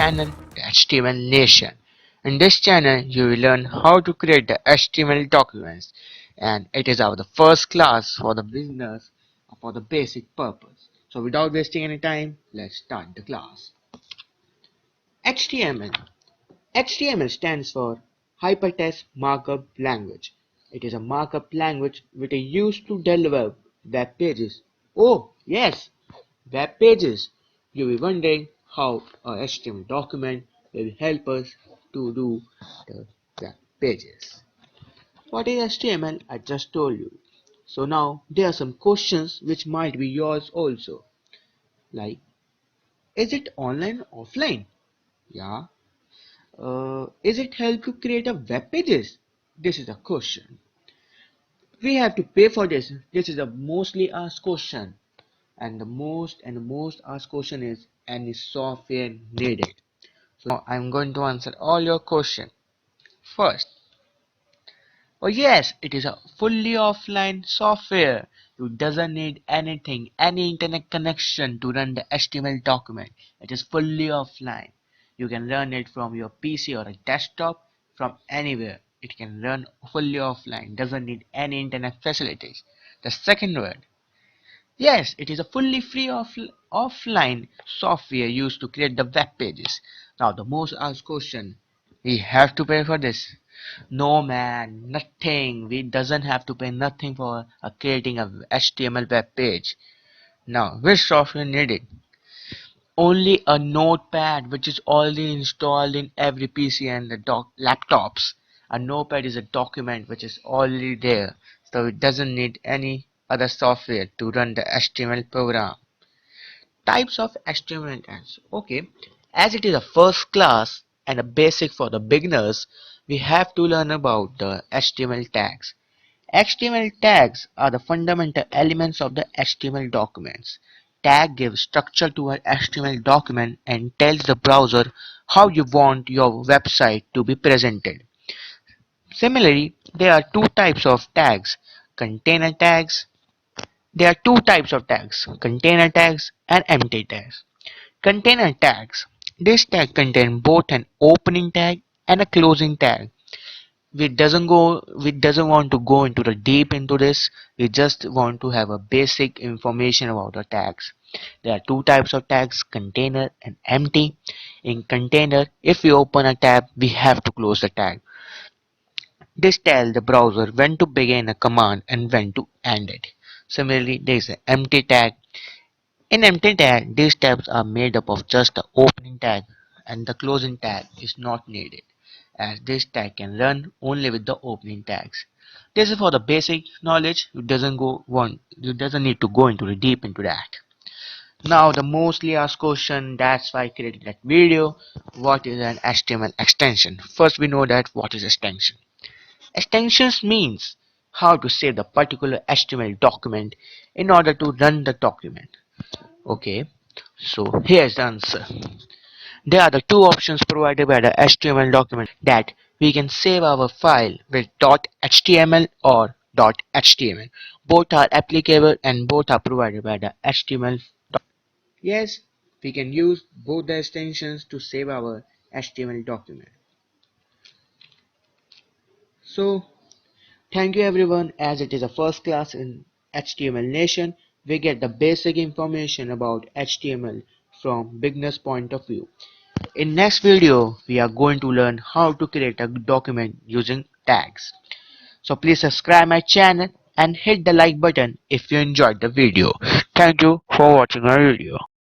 channel, the HTML Nation. In this channel, you will learn how to create the HTML documents, and it is our the first class for the beginners for the basic purpose. So without wasting any time, let's start the class. HTML. HTML stands for Hyper Text Markup Language. It is a markup language which is used to develop web pages. Oh, yes, web pages. You'll be wondering how a HTML document will help us to do the web pages. What is HTML? I just told you. So now there are some questions which might be yours also. Like, is it online or offline? Yeah. Is it help to create a web pages? This is a question. We have to pay for this. This is a mostly asked question. And the most asked question is any software needed. So now I'm going to answer all your question. First, oh yes, it is a fully offline software. You doesn't need anything, any internet connection to run the HTML document. It is fully offline. You can run it from your PC or a desktop from anywhere. It can run fully offline, doesn't need any internet facilities. The second word, yes, it is a fully free offline software used to create the web pages. Now the most asked question, we have to pay for this? No man, nothing. We doesn't have to pay nothing for creating a HTML web page. Now, which software needed? Only a notepad which is already installed in every PC and the laptops. A notepad is a document which is already there, so it doesn't need any other software to run the HTML program. Types of HTML tags. Okay, as it is a first class and a basic for the beginners, we have to learn about the HTML tags. HTML tags are the fundamental elements of the HTML documents. Tag gives structure to an HTML document and tells the browser how you want your website to be presented. Similarly, there are two types of tags. Container tags. There are two types of tags, container tags and empty tags. Container tags. This tag contains both an opening tag and a closing tag. We doesn't want to go into the deep into this. We just want to have a basic information about the tags. There are two types of tags, container and empty. In container, if we open a tab, we have to close the tag. This tells the browser when to begin a command and when to end it. Similarly, there is an empty tag. In empty tag, these tabs are made up of just the opening tag, and the closing tag is not needed, as this tag can run only with the opening tags. This is for the basic knowledge. You doesn't need to go into the deep into that. Now the mostly asked question, that's why I created that video. What is an HTML extension? First we know that what is extension. Extensions means how to save the particular HTML document in order to run the document. Okay, so here's the answer. There are the two options provided by the HTML document that we can save our file with .html or .html. Both are applicable and both are provided by the HTML. Yes, we can use both the extensions to save our HTML document. So thank you everyone, as it is a first class in HTML Nation. We get the basic information about HTML from beginner's point of view. In next video, we are going to learn how to create a document using tags. So please subscribe my channel and hit the like button if you enjoyed the video. Thank you for watching my video.